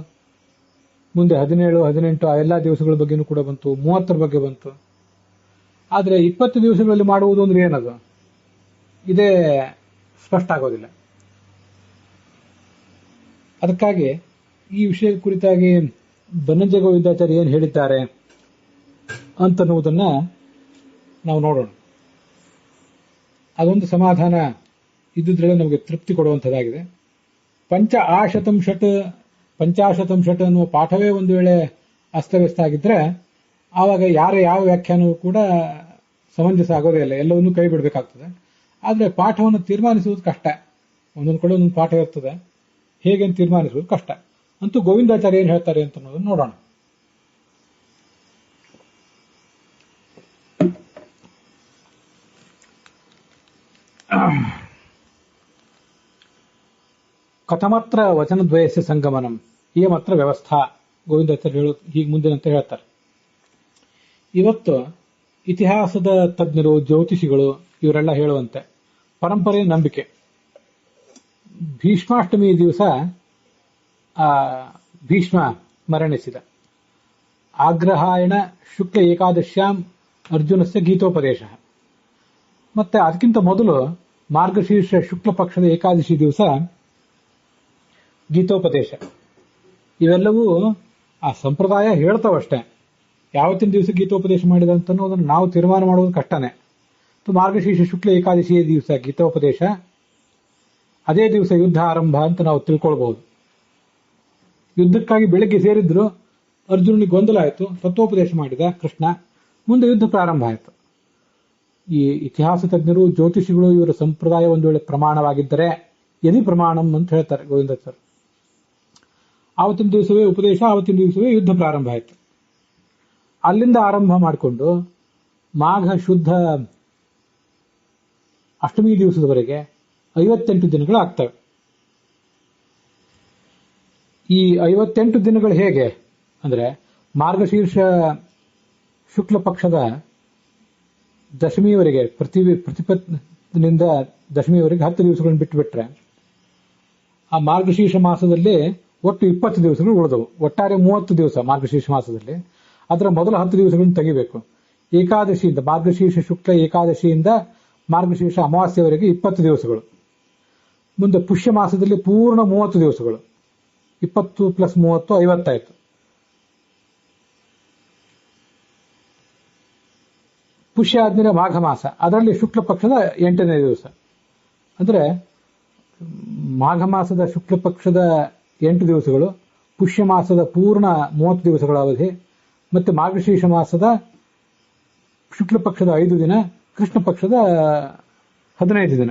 ಮುಂದೆ 17, 18 ಆ ಎಲ್ಲ ದಿವಸಗಳ ಬಗ್ಗೆನೂ ಕೂಡ ಬಂತು, 30ರ ಬಗ್ಗೆ ಬಂತು. ಆದರೆ 20 ದಿವಸಗಳಲ್ಲಿ ಮಾಡುವುದು ಅಂದ್ರೆ ಏನದು, ಇದೇ ಸ್ಪಷ್ಟ ಆಗೋದಿಲ್ಲ. ಅದಕ್ಕಾಗಿ ಈ ವಿಷಯ ಕುರಿತಾಗಿ ಬನ್ನಂಜೆ ಗೋವಿಂದಾಚಾರ್ಯ ಏನು ಹೇಳಿದ್ದಾರೆ ಅಂತನ್ನುವುದನ್ನ ನಾವು ನೋಡೋಣ. ಅದೊಂದು ಸಮಾಧಾನ ಇದ್ದುದ್ರಲ್ಲಿ ನಮಗೆ ತೃಪ್ತಿ ಕೊಡುವಂಥದ್ದಾಗಿದೆ. ಪಂಚಾಶತಂ ಷಟ್ ಅನ್ನುವ ಪಾಠವೇ ಒಂದು ವೇಳೆ ಅಸ್ತವ್ಯಸ್ತ ಆಗಿದ್ರೆ ಆವಾಗ ಯಾವ ವ್ಯಾಖ್ಯಾನವೂ ಕೂಡ ಸಮಂಜಸ ಆಗೋದೇ ಇಲ್ಲ, ಎಲ್ಲವನ್ನೂ ಕೈ ಬಿಡಬೇಕಾಗ್ತದೆ. ಆದರೆ ಪಾಠವನ್ನು ತೀರ್ಮಾನಿಸುವುದು ಕಷ್ಟ. ಒಂದೊಂದು ಕಡೆ ಒಂದೊಂದು ಪಾಠ ಇರ್ತದೆ, ಹೇಗೆ ತೀರ್ಮಾನಿಸುವುದು ಕಷ್ಟ. ಅಂತೂ ಗೋವಿಂದಾಚಾರ್ಯ ಏನು ಹೇಳ್ತಾರೆ ಅಂತ ಅನ್ನೋದನ್ನು ನೋಡೋಣ. ಕಥಮತ್ರ ವಚನದ್ವಯಸ್ಯ ಸಂಗಮನಂ ಇಯಮತ್ರ ವ್ಯವಸ್ಥಾ. ಗೋವಿಂದಾಚಾರ್ಯ ಹೀಗೆ ಮುಂದಿನಂತೆ ಹೇಳ್ತಾರೆ. ಇವತ್ತು ಇತಿಹಾಸದ ತಜ್ಞರು, ಜ್ಯೋತಿಷಿಗಳು ಇವರೆಲ್ಲ ಹೇಳುವಂತೆ ಪರಂಪರೆ ನಂಬಿಕೆ, ಭೀಷ್ಮಾಷ್ಟಮಿ ದಿವಸ ಭೀಷ್ಮ ಮರಣಿಸಿದ. ಆಗ್ರಹಾಯಣ ಶುಕ್ಲ ಏಕಾದಶ್ಯಾಂ ಅರ್ಜುನಸ್ಯ ಗೀತೋಪದೇಶ. ಮತ್ತೆ ಅದಕ್ಕಿಂತ ಮೊದಲು ಮಾರ್ಗಶೀರ್ಷ ಶುಕ್ಲ ಪಕ್ಷದ ಏಕಾದಶಿ ದಿವಸ ಗೀತೋಪದೇಶ. ಇವೆಲ್ಲವೂ ಆ ಸಂಪ್ರದಾಯ ಹೇಳ್ತಾವಷ್ಟೇ. ಯಾವತ್ತಿನ ದಿವಸ ಗೀತೋಪದೇಶ ಮಾಡಿದ ಅಂತ ಅನ್ನೋದನ್ನು ನಾವು ತೀರ್ಮಾನ ಮಾಡುವುದು ಕಷ್ಟನೇ. ಮಾರ್ಗಶೀರ್ಷ ಶುಕ್ಲ ಏಕಾದಶಿಯ ದಿವಸ ಗೀತೋಪದೇಶ, ಅದೇ ದಿವಸ ಯುದ್ಧ ಆರಂಭ ಅಂತ ನಾವು ತಿಳ್ಕೊಳ್ಬಹುದು. ಯುದ್ಧಕ್ಕಾಗಿ ಬೆಳಗ್ಗೆ ಸೇರಿದ್ರು, ಅರ್ಜುನನಿಗೆ ಗೊಂದಲ ಆಯಿತು, ತತ್ವೋಪದೇಶ ಮಾಡಿದ ಕೃಷ್ಣ, ಮುಂದೆ ಯುದ್ಧ ಪ್ರಾರಂಭ ಆಯಿತು. ಈ ಇತಿಹಾಸ ತಜ್ಞರು, ಜ್ಯೋತಿಷಿಗಳು ಇವರ ಸಂಪ್ರದಾಯ ಒಂದು ವೇಳೆ ಪ್ರಮಾಣವಾಗಿದ್ದರೆ ಯದಿ ಪ್ರಮಾಣಂ ಅಂತ ಹೇಳ್ತಾರೆ ಗೋವಿಂದಾಚಾರ್ಯ. ಆವತ್ತಿನ ದಿವಸವೇ ಉಪದೇಶ, ಆವತ್ತಿನ ದಿವಸವೇ ಯುದ್ಧ ಪ್ರಾರಂಭ ಆಯಿತು. ಅಲ್ಲಿಂದ ಆರಂಭ ಮಾಡಿಕೊಂಡು ಮಾಘ ಶುದ್ಧ ಅಷ್ಟಮಿ ದಿವಸದವರೆಗೆ 58 ದಿನಗಳು ಆಗ್ತವೆ. ಈ 58 ದಿನಗಳು ಹೇಗೆ ಅಂದ್ರೆ, ಮಾರ್ಗಶೀರ್ಷ ಶುಕ್ಲ ಪಕ್ಷದ ದಶಮಿಯವರೆಗೆ ಪ್ರತಿಪತ್ತಿನಿಂದ ದಶಮಿಯವರೆಗೆ 10 ದಿವಸಗಳನ್ನು ಬಿಟ್ಟುಬಿಟ್ರೆ, ಆ ಮಾರ್ಗಶೀರ್ಷ ಮಾಸದಲ್ಲಿ ಒಟ್ಟು 20 ದಿವಸಗಳು ಉಳಿದವು. ಒಟ್ಟಾರೆ 30 ದಿವಸ ಮಾರ್ಗಶೀರ್ಷ ಮಾಸದಲ್ಲಿ. ಅದರ ಮೊದಲ 10 ದಿವಸಗಳನ್ನು ತೆಗಿಬೇಕು. ಏಕಾದಶಿಯಿಂದ, ಮಾರ್ಗಶೀರ್ಷ ಶುಕ್ಲ ಏಕಾದಶಿಯಿಂದ ಮಾರ್ಗಶೀರ್ಷ ಅಮಾವಾಸ್ಯವರೆಗೆ 20 ದಿವಸಗಳು. ಮುಂದೆ ಪುಷ್ಯ ಮಾಸದಲ್ಲಿ ಪೂರ್ಣ 30 ದಿವಸಗಳು. 20 + 30 50 ಆಯಿತು. ಪುಷ್ಯ ಆದ್ಮೇಲೆ ಮಾಘ ಮಾಸ, ಅದರಲ್ಲಿ ಶುಕ್ಲ ಪಕ್ಷದ 8ನೇ ದಿವಸ. ಅಂದ್ರೆ ಮಾಘ ಮಾಸದ ಶುಕ್ಲ ಪಕ್ಷದ 8 ದಿವಸಗಳು, ಪುಷ್ಯ ಮಾಸದ ಪೂರ್ಣ 30 ದಿವಸಗಳ ಅವಧಿ, ಮತ್ತೆ ಮಾರ್ಗಶೀರ್ಷ ಮಾಸದ ಶುಕ್ಲ ಪಕ್ಷದ 5 ದಿನ, ಕೃಷ್ಣ ಪಕ್ಷದ 15 ದಿನ.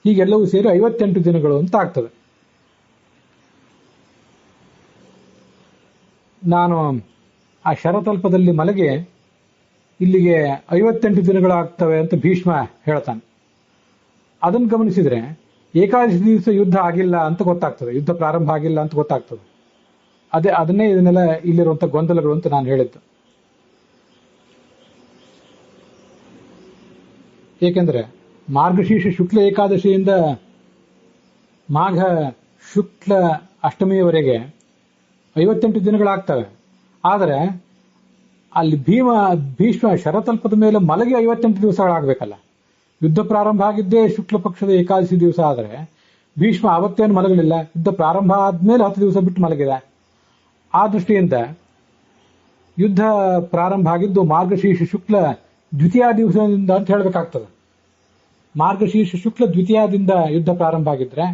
ಹೀಗೆಲ್ಲವೂ ಸೇರಿ 58 ದಿನಗಳು ಅಂತ ಆಗ್ತದೆ. ನಾನು ಆ ಶರತಲ್ಪದಲ್ಲಿ ಮಲಗಿ ಇಲ್ಲಿಗೆ 58 ದಿನಗಳಾಗ್ತವೆ ಅಂತ ಭೀಷ್ಮ ಹೇಳ್ತಾನೆ. ಅದನ್ನು ಗಮನಿಸಿದ್ರೆ ಏಕಾದಶಿ ದಿವಸ ಯುದ್ಧ ಆಗಿಲ್ಲ ಅಂತ ಗೊತ್ತಾಗ್ತದೆ, ಯುದ್ಧ ಪ್ರಾರಂಭ ಆಗಿಲ್ಲ ಅಂತ ಗೊತ್ತಾಗ್ತದೆ. ಅದನ್ನೇ ಇದನ್ನೆಲ್ಲ ಇಲ್ಲಿರುವಂತ ಗೊಂದಲಗಳು ಅಂತ ನಾನು ಹೇಳಿದ್ದು. ಏಕೆಂದ್ರೆ ಮಾರ್ಗಶೀರ್ಷ ಶುಕ್ಲ ಏಕಾದಶಿಯಿಂದ ಮಾಘ ಶುಕ್ಲ ಅಷ್ಟಮಿಯವರೆಗೆ 58 ದಿನಗಳಾಗ್ತವೆ. ಆದರೆ ಅಲ್ಲಿ ಭೀಷ್ಮ ಶರತಲ್ಪದ ಮೇಲೆ ಮಲಗಿ 58 ದಿವಸಗಳಾಗಬೇಕಲ್ಲ. ಯುದ್ಧ ಪ್ರಾರಂಭ ಆಗಿದ್ದೇ ಶುಕ್ಲ ಪಕ್ಷದ ಏಕಾದಶಿ ದಿವಸ ಆದರೆ ಭೀಷ್ಮ ಆವತ್ತೇನು ಮಲಗಲಿಲ್ಲ. ಯುದ್ಧ ಪ್ರಾರಂಭ ಆದ್ಮೇಲೆ 10 ದಿವಸ ಬಿಟ್ಟು ಮಲಗಿದೆ. ಆ ದೃಷ್ಟಿಯಿಂದ ಯುದ್ಧ ಪ್ರಾರಂಭ ಆಗಿದ್ದು ಮಾರ್ಗಶೀರ್ಷ ಶುಕ್ಲ ದ್ವಿತೀಯ ದಿವಸದಿಂದ ಅಂತ ಹೇಳಬೇಕಾಗ್ತದೆ. ಮಾರ್ಗಶೀರ್ಷ ಶುಕ್ಲ ದ್ವಿತೀಯದಿಂದ ಯುದ್ಧ ಪ್ರಾರಂಭ ಆಗಿದ್ರೆ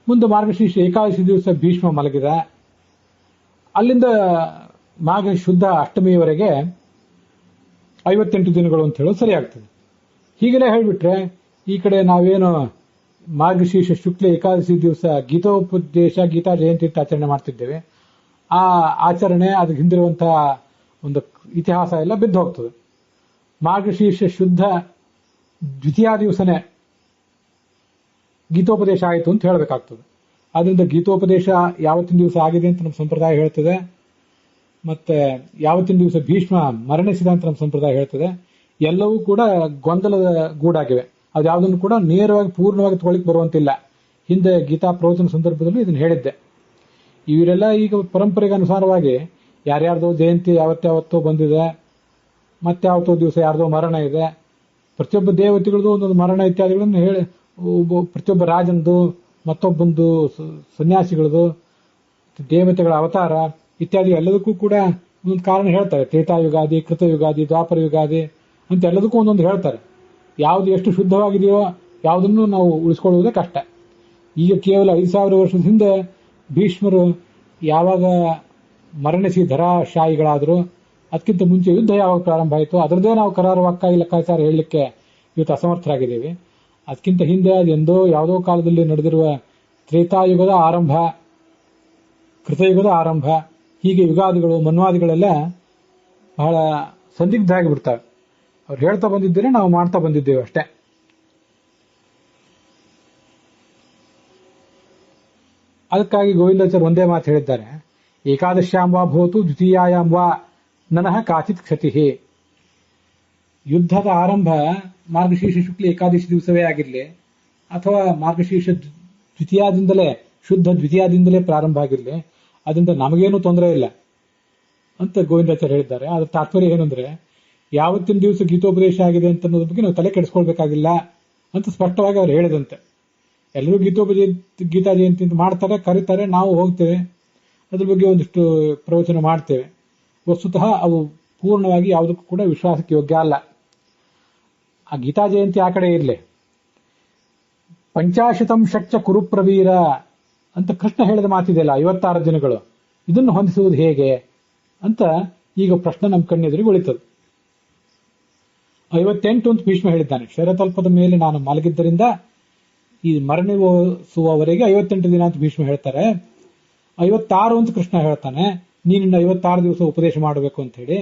ಮುಂದೆ ಮಾರ್ಗಶೀರ್ಷ ಏಕಾದಶಿ ದಿವಸ ಭೀಷ್ಮ ಮಲಗಿದ. ಅಲ್ಲಿಂದ ಮಾಘ ಶುದ್ಧ ಅಷ್ಟಮಿಯವರೆಗೆ 58 ದಿನಗಳು ಅಂತ ಹೇಳೋದು ಸರಿಯಾಗ್ತದೆ. ಹೀಗೆಲ್ಲ ಹೇಳ್ಬಿಟ್ರೆ ಈ ಕಡೆ ನಾವೇನು ಮಾರ್ಗಶೀರ್ಷ ಶುಕ್ಲ ಏಕಾದಶಿ ದಿವಸ ಗೀತೋಪದೇಶ ಗೀತಾ ಜಯಂತಿ ಅಂತ ಆಚರಣೆ ಮಾಡ್ತಿದ್ದೇವೆ, ಆ ಆಚರಣೆ ಅದಕ್ಕೆ ಹಿಂದಿರುವಂತಹ ಒಂದು ಇತಿಹಾಸ ಎಲ್ಲ ಬಿದ್ದು ಹೋಗ್ತದೆ. ಮಾರ್ಗಶೀರ್ಷ ಶುದ್ಧ ದ್ವಿತೀಯ ದಿವಸನೇ ಗೀತೋಪದೇಶ ಆಯಿತು ಅಂತ ಹೇಳಬೇಕಾಗ್ತದೆ. ಆದ್ರಿಂದ ಗೀತೋಪದೇಶ ಯಾವತ್ತಿನ ದಿವಸ ಆಗಿದೆ ಅಂತ ನಮ್ಮ ಸಂಪ್ರದಾಯ ಹೇಳ್ತದೆ, ಮತ್ತೆ ಯಾವತ್ತಿನ ದಿವಸ ಭೀಷ್ಮ ಮರಣಿಸಿದ ಅಂತ ನಮ್ಮ ಸಂಪ್ರದಾಯ ಹೇಳ್ತದೆ. ಎಲ್ಲವೂ ಕೂಡ ಗೊಂದಲದ ಗೂಡಾಗಿವೆ. ಅದು ಯಾವುದನ್ನು ಕೂಡ ನೇರವಾಗಿ ಪೂರ್ಣವಾಗಿ ತಗೊಳ್ಳಿಕ್ಕೆ ಬರುವಂತಿಲ್ಲ. ಹಿಂದೆ ಗೀತಾ ಪ್ರವಚನ ಸಂದರ್ಭದಲ್ಲೂ ಇದನ್ನು ಹೇಳಿದ್ದೆ. ಇವರೆಲ್ಲ ಈಗ ಪರಂಪರೆಗೆ ಅನುಸಾರವಾಗಿ ಯಾರ್ಯಾರ್ದೋ ಜಯಂತಿ ಯಾವತ್ತಾವತ್ತೋ ಬಂದಿದೆ, ಮತ್ತಾವತ್ತೋ ದಿವಸ ಯಾರ್ದೋ ಮರಣ ಇದೆ, ಪ್ರತಿಯೊಬ್ಬ ದೇವತೆಗಳದು ಒಂದೊಂದು ಮರಣ ಇತ್ಯಾದಿಗಳನ್ನು ಹೇಳಿ, ಪ್ರತಿಯೊಬ್ಬ ರಾಜನದು ಮತ್ತೊಬ್ಬಂದು ಸನ್ಯಾಸಿಗಳದು ದೇವತೆಗಳ ಅವತಾರ ಇತ್ಯಾದಿ ಎಲ್ಲದಕ್ಕೂ ಕೂಡ ಒಂದೊಂದು ಕಾರಣ ಹೇಳ್ತಾರೆ. ತ್ರೇತಾಯುಗಾದಿ, ಕೃತಯುಗಾದಿ, ದ್ವಾಪರ ಯುಗಾದಿ ಅಂತ ಎಲ್ಲದಕ್ಕೂ ಒಂದೊಂದು ಹೇಳ್ತಾರೆ. ಯಾವುದು ಎಷ್ಟು ಶುದ್ಧವಾಗಿದೆಯೋ ಯಾವುದನ್ನು ನಾವು ಉಳಿಸ್ಕೊಳ್ಳುವುದೇ ಕಷ್ಟ. ಈಗ ಕೇವಲ 5000 ವರ್ಷದ ಹಿಂದೆ ಭೀಷ್ಮರು ಯಾವಾಗ ಮರಣಿಸಿ ಧರಾಶಾಯಿಗಳಾದರೂ ಅದಕ್ಕಿಂತ ಮುಂಚೆ ಯುದ್ಧ ಯಾವಾಗ ಪ್ರಾರಂಭ ಆಯಿತು ಅದರದೇ ನಾವು ಕರಾರುವಾಕ್ಕಾಗಿ ಲೆಕ್ಕಾಚಾರ ಹೇಳಲಿಕ್ಕೆ ಇವತ್ತು ಅಸಮರ್ಥರಾಗಿದ್ದೇವೆ. ಅದಕ್ಕಿಂತ ಹಿಂದೆ ಅದೆಂದೋ ಯಾವುದೋ ಕಾಲದಲ್ಲಿ ನಡೆದಿರುವ ತ್ರೇತಾಯುಗದ ಆರಂಭ, ಕೃತಯುಗದ ಆರಂಭ, ಹೀಗೆ ಯುಗಾದಿಗಳು ಮನ್ವಾದಿಗಳೆಲ್ಲ ಬಹಳ ಸಂದಿಗ್ಧ ಆಗಿಬಿಡ್ತವೆ. ಅವ್ರು ಹೇಳ್ತಾ ಬಂದಿದ್ದೇನೆ, ನಾವು ಮಾಡ್ತಾ ಬಂದಿದ್ದೇವೆ ಅಷ್ಟೇ. ಅದಕ್ಕಾಗಿ ಗೋವಿಂದಾಚಾರ್ಯ ಒಂದೇ ಮಾತು ಹೇಳಿದ್ದಾರೆ, ಏಕಾದಶ್ಯಾಂ ವಾ ಭವತು ದ್ವಿತೀಯಾಯಾಂ ವಾ ನನಃ ಕಾಚಿತ್ ಕ್ಷತಿ. ಯುದ್ಧದ ಆರಂಭ ಮಾರ್ಗಶೀರ್ಷ ಶುಕ್ಲ ಏಕಾದಶಿ ದಿವಸವೇ ಆಗಿರಲಿ ಅಥವಾ ಮಾರ್ಗಶೀರ್ಷ ದ್ವಿತೀಯದಿಂದಲೇ ಶುದ್ಧ ದ್ವಿತೀಯದಿಂದಲೇ ಪ್ರಾರಂಭ ಆಗಿರಲಿ, ಅದರಿಂದ ನಮಗೇನು ತೊಂದರೆ ಇಲ್ಲ ಅಂತ ಗೋವಿಂದಾಚಾರ್ಯ ಹೇಳಿದ್ದಾರೆ. ಅದರ ತಾತ್ಪರ್ಯ ಏನಂದ್ರೆ, ಯಾವತ್ತಿನ ದಿವಸ ಗೀತೋಪದೇಶ ಆಗಿದೆ ಅಂತ ಅನ್ನೋದ್ರ ಬಗ್ಗೆ ನಾವು ತಲೆ ಕೆಡಿಸ್ಕೊಳ್ಬೇಕಾಗಿಲ್ಲ ಅಂತ ಸ್ಪಷ್ಟವಾಗಿ ಅವ್ರು ಹೇಳಿದಂತೆ. ಎಲ್ಲರೂ ಗೀತಾ ಜಯಂತಿ ಅಂತ ಮಾಡ್ತಾರೆ, ಕರೀತಾರೆ, ನಾವು ಹೋಗ್ತೇವೆ, ಅದ್ರ ಬಗ್ಗೆ ಒಂದಿಷ್ಟು ಪ್ರವಚನ ಮಾಡ್ತೇವೆ. ವಸ್ತುತಃ ಅವು ಪೂರ್ಣವಾಗಿ ಯಾವುದಕ್ಕೂ ಕೂಡ ವಿಶ್ವಾಸಕ್ಕೆ ಯೋಗ್ಯ ಅಲ್ಲ. ಆ ಗೀತಾ ಜಯಂತಿ ಆ ಕಡೆ ಇರಲಿ, 50 ಕುರುಪ್ರವೀರ ಅಂತ ಕೃಷ್ಣ ಹೇಳಿದ ಮಾತಿದೆಯಲ್ಲ, 56 ದಿನಗಳು, ಇದನ್ನು ಹೊಂದಿಸುವುದು ಹೇಗೆ ಅಂತ ಈಗ ಪ್ರಶ್ನೆ ನಮ್ಮ ಕಣ್ಣೆದುರಿಗೆ ಉಳಿತದೆ. 58 ಅಂತ ಭೀಷ್ಮ ಹೇಳಿದ್ದಾನೆ. ಶರತಲ್ಪದ ಮೇಲೆ ನಾನು ಮಲಗಿದ್ದರಿಂದ ಈ ಮರಣಿಸುವವರೆಗೆ 58 ದಿನ ಅಂತ ಭೀಷ್ಮ ಹೇಳ್ತಾರೆ. 56 ಅಂತ ಕೃಷ್ಣ ಹೇಳ್ತಾನೆ, ನೀನಿನ್ನ 56 ದಿವಸ ಉಪದೇಶ ಮಾಡಬೇಕು ಅಂತ ಹೇಳಿ.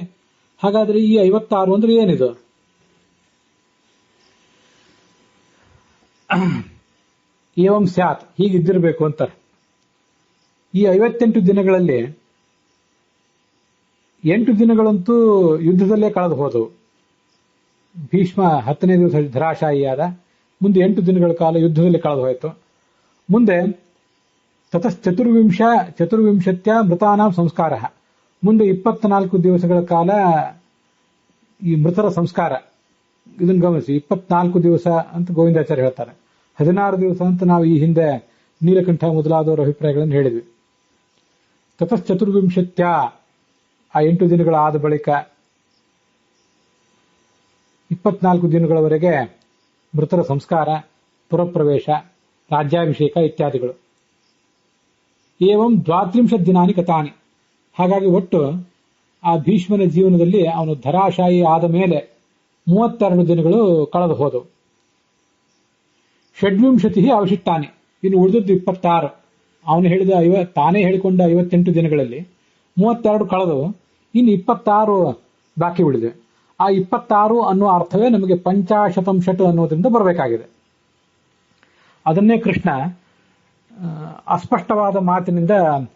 ಹಾಗಾದ್ರೆ ಈ 56 ಅಂದ್ರೆ ಏನಿದು? ಏವಂ ಸ್ಯಾತ್, ಹೀಗಿದ್ದಿರಬೇಕು ಅಂತಾರೆ. ಈ 58 ದಿನಗಳಲ್ಲಿ 8 ದಿನಗಳಂತೂ ಯುದ್ಧದಲ್ಲೇ ಕಳೆದು ಹೋದವು. ಭೀಷ್ಮ 10ನೇ ದಿವಸ ಧರಾಶಾಯಿಯಾದ, ಮುಂದೆ 8 ದಿನಗಳ ಕಾಲ ಯುದ್ಧದಲ್ಲಿ ಕಳೆದು ಹೋಯಿತು. ಮುಂದೆ ಚತುರ್ವಿಂಶತ್ಯ ಮೃತಾನಾಂ ಸಂಸ್ಕಾರ, ಮುಂದೆ 24 ದಿವಸಗಳ ಕಾಲ ಈ ಮೃತರ ಸಂಸ್ಕಾರ. ಇದನ್ನು ಗಮನಿಸಿ, 24 ದಿವಸ ಅಂತ ಗೋವಿಂದಾಚಾರ್ಯ ಹೇಳ್ತಾರೆ, 16 ದಿವಸ ಅಂತ ನಾವು ಈ ಹಿಂದೆ ನೀಲಕಂಠ ಮೊದಲಾದವರ ಅಭಿಪ್ರಾಯಗಳನ್ನು ಹೇಳಿದ್ವಿ. ಚತುರ್ವಿಂಶತ್ಯ, ಆ 8 ದಿನಗಳಾದ ಬಳಿಕ 24 ದಿನಗಳವರೆಗೆ ಮೃತರ ಸಂಸ್ಕಾರ, ಪುರಪ್ರವೇಶ, ರಾಜ್ಯಾಭಿಷೇಕ ಇತ್ಯಾದಿಗಳು. ಏವಂ 32 ದಿನಾನಿ ಕಥಾನಿ. ಹಾಗಾಗಿ ಒಟ್ಟು ಆ ಭೀಷ್ಮನ ಜೀವನದಲ್ಲಿ ಅವನು ಧರಾಶಾಯಿ ಆದ ಮೇಲೆ 32 ದಿನಗಳು ಕಳೆದು ಹೋದವು. 26 ಅವಶಿಷ್ಟಾನಿ, ಇನ್ನು ಉಳಿದದ್ದು 26. ಅವನು ಹೇಳಿದ ತಾನೇ ಹೇಳಿಕೊಂಡ 58 ದಿನಗಳಲ್ಲಿ 32 ಕಳೆದವು, ಇನ್ನು 26 ಬಾಕಿ ಉಳಿದೆ. ಆ 26 ಅನ್ನೋ ಅರ್ಥವೇ ನಮಗೆ 50 ಅನ್ನೋದ್ರಿಂದ ಬರಬೇಕಾಗಿದೆ. ಅದನ್ನೇ ಕೃಷ್ಣ ಅಸ್ಪಷ್ಟವಾದ ಮಾತಿನಿಂದ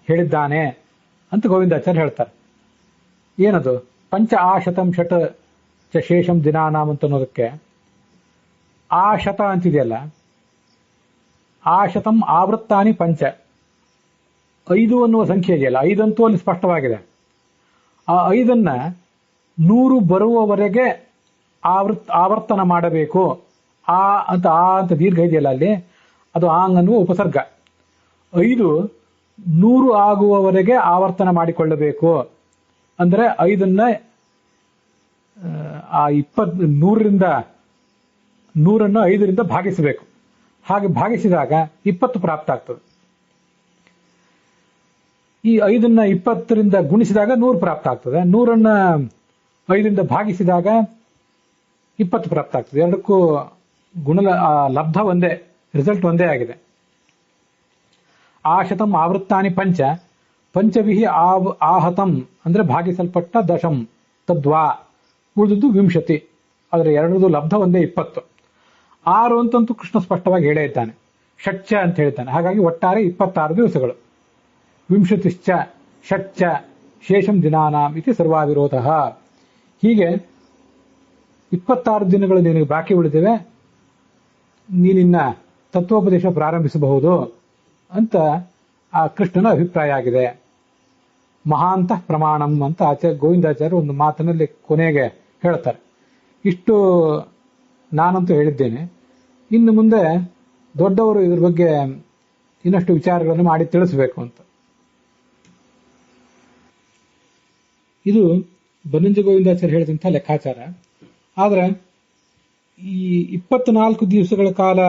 ಹೇಳಿದ್ದಾನೆ ಅಂತ ಗೋವಿಂದಾಚಾರ್ಯ ಹೇಳ್ತಾರೆ. ಏನದು ಪಂಚ ಆಶತಂ ಷಟ್ ಚ ಶೇಷಂ ದಿನಾನಾಂ ಅಂತ ಅನ್ನೋದಕ್ಕೆ ಆಶತ ಅಂತಿದೆಯಲ್ಲ, ಆಶತಂ ಆವೃತ್ತಾನಿ ಪಂಚ, 5 ಅನ್ನುವ ಸಂಖ್ಯೆ ಇದೆಯಲ್ಲ, 5 ಅಂತೂ ಅಲ್ಲಿ ಸ್ಪಷ್ಟವಾಗಿದೆ. ಆ 5ಅನ್ನ 100 ಬರುವವರೆಗೆ ಆವರ್ತನ ಮಾಡಬೇಕು. ಆ ಅಂತ ದೀರ್ಘ ಇದೆಯಲ್ಲ ಅಲ್ಲಿ, ಅದು ಆಂಗ್ ಅನ್ನುವ ಉಪಸರ್ಗ. 5 100 ಆಗುವವರೆಗೆ ಆವರ್ತನ ಮಾಡಿಕೊಳ್ಳಬೇಕು. ಅಂದರೆ 5ಅನ್ನ 100ನ್ನು 5ರಿಂದ ಭಾಗಿಸಬೇಕು. ಹಾಗೆ ಭಾಗಿಸಿದಾಗ 20 ಪ್ರಾಪ್ತ ಆಗ್ತದೆ. ಈ 5ಅನ್ನ 20ರಿಂದ ಗುಣಿಸಿದಾಗ 100 ಪ್ರಾಪ್ತ ಆಗ್ತದೆ. 100ಅನ್ನ 5ರಿಂದ ಭಾಗಿಸಿದಾಗ 20 ಪ್ರಾಪ್ತ ಆಗ್ತದೆ. ಎರಡಕ್ಕೂ ಲಬ್ಧ ಒಂದೇ, ರಿಸಲ್ಟ್ ಒಂದೇ ಆಗಿದೆ. ಆಶತಂ ಆವೃತ್ತಾನಿ ಪಂಚ, ಪಂಚವಿಹಿ ಆಹತಂ ಅಂದ್ರೆ ಭಾಗಿಸಲ್ಪಟ್ಟ ದಶಂ ತದ್ವಾ, ಉಳಿದದ್ದು 20. ಆದರೆ ಎರಡರದು ಲಬ್ಧ ಒಂದೇ 20. 6 ಅಂತಂತೂ ಕೃಷ್ಣ ಸ್ಪಷ್ಟವಾಗಿ ಹೇಳೇ ಇದ್ದಾನೆ, ಷಟ್ಚ ಅಂತ ಹೇಳ್ತಾನೆ. ಹಾಗಾಗಿ ಒಟ್ಟಾರೆ 26 ದಿವಸಗಳು. 20ಶ್ಚ ಷಟ್ಚ ಶೇಷಂ ದಿನಾನಾಂ ಇತಿ ಸರ್ವಾವಿರೋಧ. ಹೀಗೆ 26 ದಿನಗಳು ನಿನಗೆ ಬಾಕಿ ಉಳಿದಿವೆ, ನೀನಿನ್ನ ತತ್ವೋಪದೇಶ ಪ್ರಾರಂಭಿಸಬಹುದು ಅಂತ ಆ ಕೃಷ್ಣನ ಅಭಿಪ್ರಾಯ ಆಗಿದೆ. ಮಹಾಂತಃ ಪ್ರಮಾಣಂ ಅಂತ ಗೋವಿಂದಾಚಾರ್ಯ ಒಂದು ಮಾತಿನಲ್ಲಿ ಕೊನೆಗೆ ಹೇಳ್ತಾರೆ. ಇಷ್ಟು ನಾನಂತೂ ಹೇಳಿದ್ದೇನೆ. ಇನ್ನು ಮುಂದೆ ದೊಡ್ಡವರು ಇದ್ರ ಬಗ್ಗೆ ಇನ್ನಷ್ಟು ವಿಚಾರಗಳನ್ನು ಮಾಡಿ ತಿಳಿಸಬೇಕು ಅಂತ. ಇದು ಬನ್ನಂಜ ಗೋವಿಂದಾಚಾರ್ಯ ಹೇಳಿದಂಥ ಲೆಕ್ಕಾಚಾರ. ಆದರೆ ಈ 24 ದಿವಸಗಳ ಕಾಲ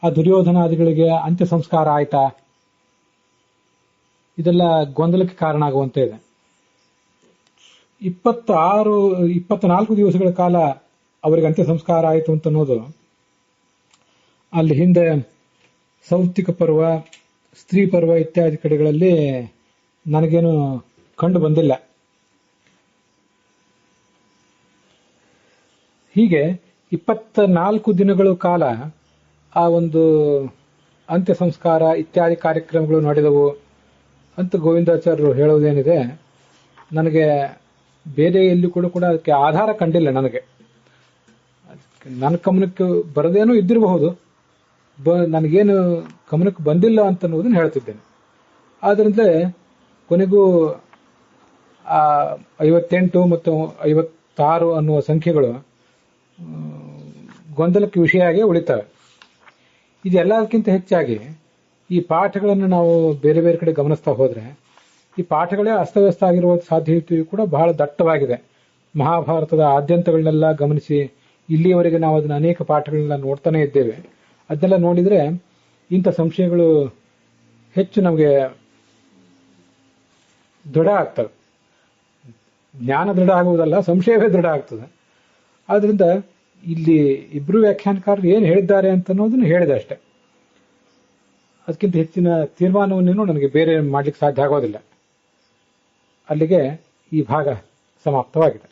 ಆ ದುರ್ಯೋಧನಾದಿಗಳಿಗೆ ಅಂತ್ಯ ಸಂಸ್ಕಾರ ಆಯ್ತಾ, ಇದೆಲ್ಲ ಗೊಂದಲಕ್ಕೆ ಕಾರಣ ಆಗುವಂತೆ ಇದೆ. 24 ದಿವಸಗಳ ಕಾಲ ಅವರಿಗೆ ಅಂತ್ಯ ಸಂಸ್ಕಾರ ಆಯಿತು ಅಂತ ಅನ್ನೋದು ಅಲ್ಲಿ ಹಿಂದೆ ಸೌಪ್ತಿಕ ಪರ್ವ, ಸ್ತ್ರೀ ಪರ್ವ ಇತ್ಯಾದಿ ಕಡೆಗಳಲ್ಲಿ ನನಗೇನು ಕಂಡು ಬಂದಿಲ್ಲ. ಹೀಗೆ 24 ದಿನಗಳ ಕಾಲ ಆ ಒಂದು ಅಂತ್ಯ ಸಂಸ್ಕಾರ ಇತ್ಯಾದಿ ಕಾರ್ಯಕ್ರಮಗಳು ನಡೆದವು ಅಂತ ಗೋವಿಂದಾಚಾರ್ಯರು ಹೇಳುವುದೇನಿದೆ, ನನಗೆ ಬೇರೆ ಎಲ್ಲಿ ಕೂಡ ಅದಕ್ಕೆ ಆಧಾರ ಕಂಡಿಲ್ಲ. ನನ್ನ ಗಮನಕ್ಕೆ ಬರದೇನೂ ಇದ್ದಿರಬಹುದು, ನನಗೇನು ಗಮನಕ್ಕೆ ಬಂದಿಲ್ಲ ಅಂತ ಅನ್ನೋದನ್ನು ಹೇಳ್ತಿದ್ದೇನೆ. ಆದ್ರಿಂದ ಕೊನೆಗೂ 58 ಮತ್ತು 56 ಅನ್ನುವ ಸಂಖ್ಯೆಗಳು ಗೊಂದಲಕ್ಕೆ ವಿಷಯ ಆಗಿ ಉಳಿತವೆ. ಇದೆಲ್ಲದಕ್ಕಿಂತ ಹೆಚ್ಚಾಗಿ ಈ ಪಾಠಗಳನ್ನು ನಾವು ಬೇರೆ ಬೇರೆ ಕಡೆ ಗಮನಿಸ್ತಾ ಹೋದ್ರೆ ಈ ಪಾಠಗಳೇ ಅಸ್ತವ್ಯಸ್ತ ಆಗಿರುವ ಸಾಧ್ಯತೆಯೂ ಕೂಡ ಬಹಳ ದಟ್ಟವಾಗಿದೆ. ಮಹಾಭಾರತದ ಆದ್ಯಂತಗಳನ್ನೆಲ್ಲ ಗಮನಿಸಿ ಇಲ್ಲಿಯವರೆಗೆ ನಾವು ಅದನ್ನ ಅನೇಕ ಪಾಠಗಳನ್ನ ನೋಡ್ತಾನೆ ಇದ್ದೇವೆ. ಅದನ್ನೆಲ್ಲ ನೋಡಿದ್ರೆ ಇಂಥ ಸಂಶಯಗಳು ಹೆಚ್ಚು ನಮಗೆ ದೃಢ ಆಗ್ತವೆ. ಜ್ಞಾನ ದೃಢ ಆಗುವುದಲ್ಲ, ಸಂಶಯವೇ ದೃಢ ಆಗ್ತದೆ. ಆದ್ರಿಂದ ಇಲ್ಲಿ ಇಬ್ರು ವ್ಯಾಖ್ಯಾನಕಾರರು ಏನು ಹೇಳಿದ್ದಾರೆ ಅಂತ ಅನ್ನೋದನ್ನು ಹೇಳಿದೆ ಅಷ್ಟೇ. ಅದಕ್ಕಿಂತ ಹೆಚ್ಚಿನ ತೀರ್ಮಾನವನ್ನೇನು ನನಗೆ ಬೇರೆ ಮಾಡ್ಲಿಕ್ಕೆ ಸಾಧ್ಯ ಆಗೋದಿಲ್ಲ. ಅಲ್ಲಿಗೆ ಈ ಭಾಗ ಸಮಾಪ್ತವಾಗಿದೆ.